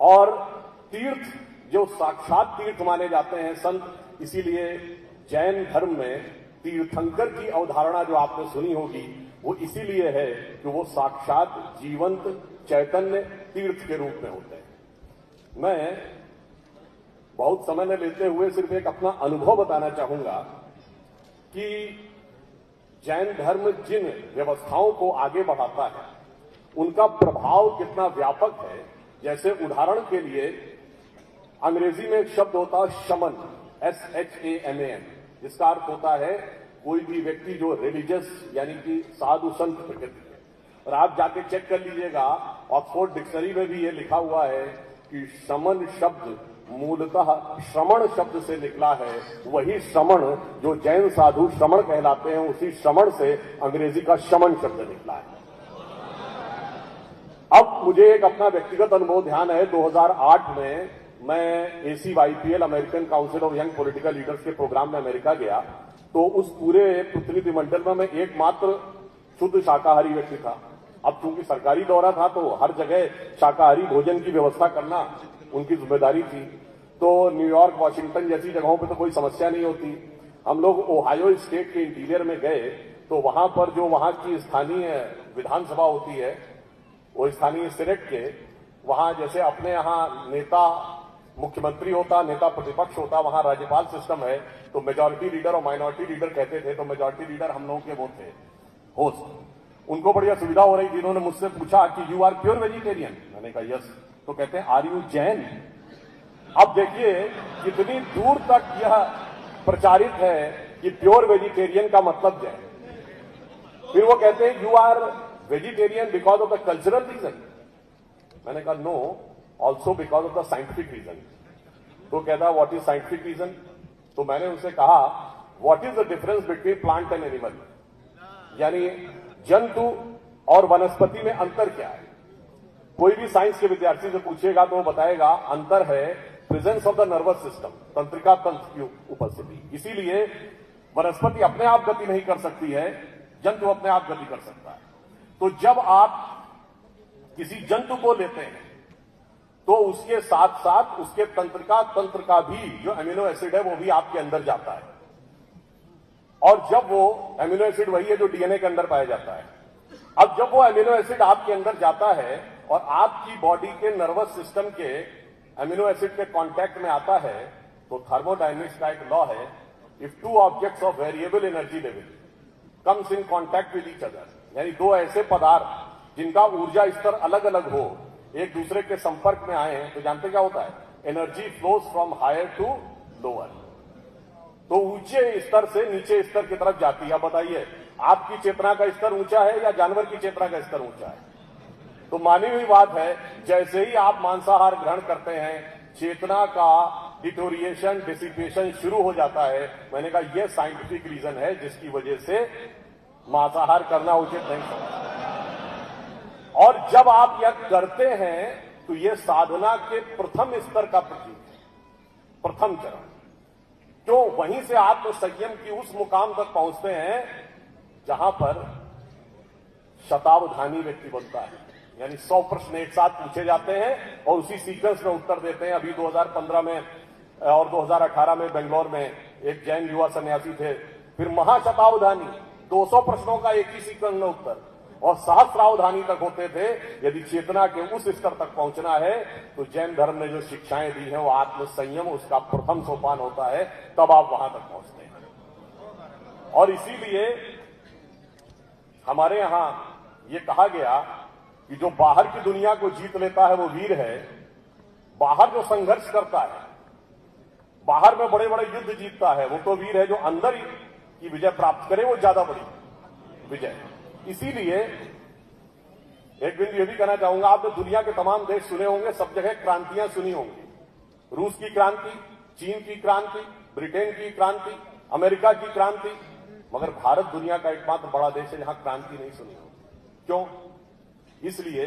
और तीर्थ जो साक्षात तीर्थ माने जाते हैं संत, इसीलिए जैन धर्म में तीर्थंकर की अवधारणा जो आपने सुनी होगी वो इसीलिए है कि वो साक्षात जीवंत चैतन्य तीर्थ के रूप में होते हैं। मैं बहुत समय न लेते हुए सिर्फ एक अपना अनुभव बताना चाहूंगा कि जैन धर्म जिन व्यवस्थाओं को आगे बढ़ाता है उनका प्रभाव कितना व्यापक है। जैसे उदाहरण के लिए अंग्रेजी में एक शब्द होता है शमन, SHAMAN, जिसका अर्थ होता है कोई भी व्यक्ति जो रिलीजियस यानी कि साधु संत प्रकृति है। और आप जाके चेक कर लीजिएगा, ऑक्सफोर्ड डिक्शनरी में भी ये लिखा हुआ है कि शमन शब्द मूलतः श्रमण शब्द से निकला है। वही श्रमण जो जैन साधु श्रमण कहलाते हैं, उसी श्रमण से अंग्रेजी का शमन शब्द निकला है। अब मुझे एक अपना व्यक्तिगत अनुभव ध्यान है। 2008 में मैं ACYPL American council of young political leaders के प्रोग्राम में अमेरिका गया, तो उस पूरे प्रतिनिधिमंडल में मैं एकमात्र शुद्ध शाकाहारी व्यक्ति था। अब चूंकि सरकारी दौरा था तो हर जगह शाकाहारी भोजन की व्यवस्था करना उनकी जिम्मेदारी थी। तो न्यूयॉर्क, वॉशिंगटन जैसी जगहों पे तो कोई समस्या नहीं होती। हम लोग ओहायो स्टेट के इंटीरियर में गए तो वहां पर जो वहां की स्थानीय विधानसभा होती है, वो स्थानीय सीनेट के वहां जैसे अपने यहाँ नेता मुख्यमंत्री होता, नेता प्रतिपक्ष होता, वहां राज्यपाल सिस्टम है। तो मेजॉरिटी लीडर और माइनॉरिटी लीडर कहते थे, तो मेजॉरिटी लीडर हम लोगों के वो थे होस्ट। उनको बढ़िया सुविधा हो रही थी। उन्होंने मुझसे पूछा कि यू आर प्योर वेजिटेरियन? मैंने कहा यस। तो कहते हैं आर यू जैन? अब देखिए कितनी दूर तक यह प्रचारित है कि प्योर वेजिटेरियन का मतलब जैन। फिर वो कहते हैं you are vegetarian because of the cultural reason? मैंने कहा no, also because of the scientific reason. तो कहता व्हाट इज साइंटिफिक रीजन? तो मैंने उनसे कहा what is the difference between plant and animal, यानी जंतु और वनस्पति में अंतर क्या है। कोई भी साइंस के विद्यार्थी से पूछेगा तो वो बताएगा अंतर है presence of the nervous system, तंत्रिका तंत्र की उपस्थिति। इसीलिए वनस्पति अपने आप गति नहीं कर सकती है, जंतु अपने आप गति कर सकता है। तो जब आप किसी जंतु को लेते हैं तो उसके साथ साथ उसके तंत्रिका तंत्र का भी जो एमिनो एसिड है वो भी आपके अंदर जाता है। और जब वो एमिनो एसिड वही है जो डीएनए के अंदर पाया जाता है। अब जब वो एमिनो एसिड आपके अंदर जाता है और आपकी बॉडी के नर्वस सिस्टम के एमिनो एसिड के कांटेक्ट में आता है, तो थर्मोडायनेमिक्स का एक लॉ है, if two objects of variable energy level comes in contact with each other, यानी दो ऐसे पदार्थ जिनका ऊर्जा स्तर अलग अलग हो, एक दूसरे के संपर्क में आए, तो जानते क्या होता है? Energy flows from higher to lower. तो ऊंचे स्तर से नीचे स्तर की तरफ जाती है। बताइए आपकी चेतना का स्तर ऊंचा है या जानवर की चेतना का स्तर ऊंचा है? तो मानी हुई बात है, जैसे ही आप मांसाहार ग्रहण करते हैं चेतना का डिटोरिएशन, डिसिपेशन शुरू हो जाता है। मैंने कहा यह साइंटिफिक रीजन है जिसकी वजह से मांसाहार करना उचित नहीं समझता। और जब आप यह करते हैं तो यह साधना के प्रथम स्तर का प्रतीक है, प्रथम चरण। क्यों? वहीं से आत्म संयम की उस मुकाम तक पहुंचते हैं जहां पर शतावधानी व्यक्ति बनता है, यानी 100 प्रश्न एक साथ पूछे जाते हैं और उसी सीक्वेंस में उत्तर देते हैं। अभी 2015 में और 2018 में बेंगलोर में एक जैन युवा सन्यासी थे, फिर महाशतावधानी 200 प्रश्नों का एक ही सीक्वेंस में उत्तर, और सहस्रावधानी तक होते थे। यदि चेतना के उस स्तर तक पहुंचना है तो जैन धर्म ने जो शिक्षाएं दी हैं वो आत्म संयम उसका प्रथम सोपान होता है, तब आप वहां तक पहुंचते हैं। और इसीलिए हमारे यहां ये कहा गया कि जो बाहर की दुनिया को जीत लेता है वो वीर है। बाहर जो संघर्ष करता है, बाहर में बड़े बड़े युद्ध जीतता है, वो तो वीर है। जो अंदर की विजय प्राप्त करे वो ज्यादा बड़ी विजय है। इसीलिए एक बिंदु ये भी कहना चाहूंगा, आपने दुनिया के तमाम देश सुने होंगे, सब जगह क्रांतियां सुनी होंगी। रूस की क्रांति, चीन की क्रांति, ब्रिटेन की क्रांति, अमेरिका की क्रांति, मगर भारत दुनिया का एकमात्र बड़ा देश है जहां क्रांति नहीं सुनी होगी। क्यों? इसलिए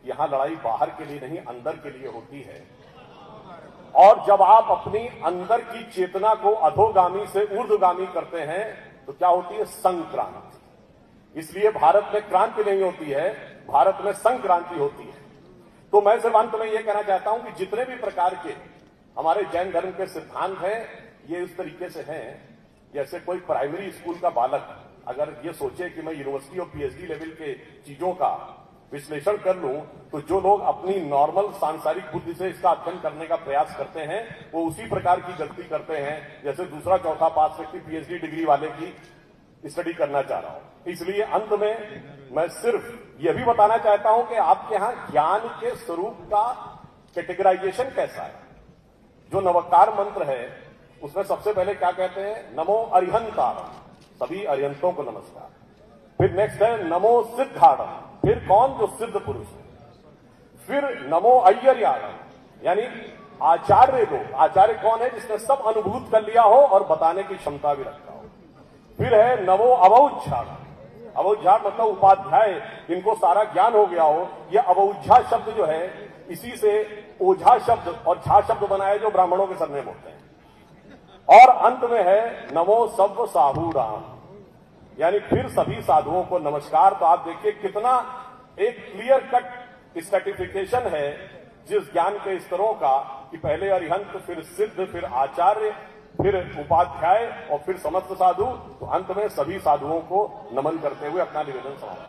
यहां लड़ाई बाहर के लिए नहीं, अंदर के लिए होती है। और जब आप अपनी अंदर की चेतना को अधोगामी से ऊर्ध्वगामी करते हैं तो क्या होती है? संक्रांति। इसलिए भारत में क्रांति नहीं होती है, भारत में संक्रांति होती है। तो मैं सिर्फ अंत में यह कहना चाहता हूं कि जितने भी प्रकार के हमारे जैन धर्म के सिद्धांत हैं, ये इस तरीके से हैं जैसे कोई प्राइमरी स्कूल का बालक अगर ये सोचे कि मैं यूनिवर्सिटी और पीएचडी लेवल के चीजों का विश्लेषण कर लूं, तो जो लोग अपनी नॉर्मल सांसारिक बुद्धि से इसका अध्ययन करने का प्रयास करते हैं वो उसी प्रकार की गलती करते हैं जैसे दूसरा चौथा पास व्यक्ति पीएचडी डिग्री वाले की स्टडी करना चाह रहा हूं। इसलिए अंत में मैं सिर्फ यह भी बताना चाहता हूं कि आपके यहां ज्ञान के स्वरूप का कैटेगराइजेशन कैसा है। जो नवकार मंत्र है उसमें सबसे पहले क्या कहते हैं, नमो अरिहंतारम, सभी अरिहंतों को नमस्कार। फिर नेक्स्ट है नमो सिद्धारम, फिर कौन, जो सिद्ध पुरुष है। फिर नमो अय्यर्याणम, यानी आचार्य लोग, आचार्य कौन है, जिसने सब अनुभूत कर लिया हो और बताने की क्षमता भी रखता हो। फिर है नमो अवौझाण, अवौझाण मतलब उपाध्याय, इनको सारा ज्ञान हो गया हो। यह अवौझा शब्द जो है इसी से ओझा शब्द और झा शब्द बनाए जो ब्राह्मणों के सरनेम होते हैं। और अंत में है नमो सर्व साधुराम, यानी फिर सभी साधुओं को नमस्कार। तो आप देखिए कितना एक क्लियर कट स्ट्रैटिफिकेशन है जिस ज्ञान के स्तरों का, कि पहले अरिहंत, फिर सिद्ध, फिर आचार्य, फिर उपाध्याय और फिर समस्त साधु। तो अंत में सभी साधुओं को नमन करते हुए अपना निवेदन समाप्त।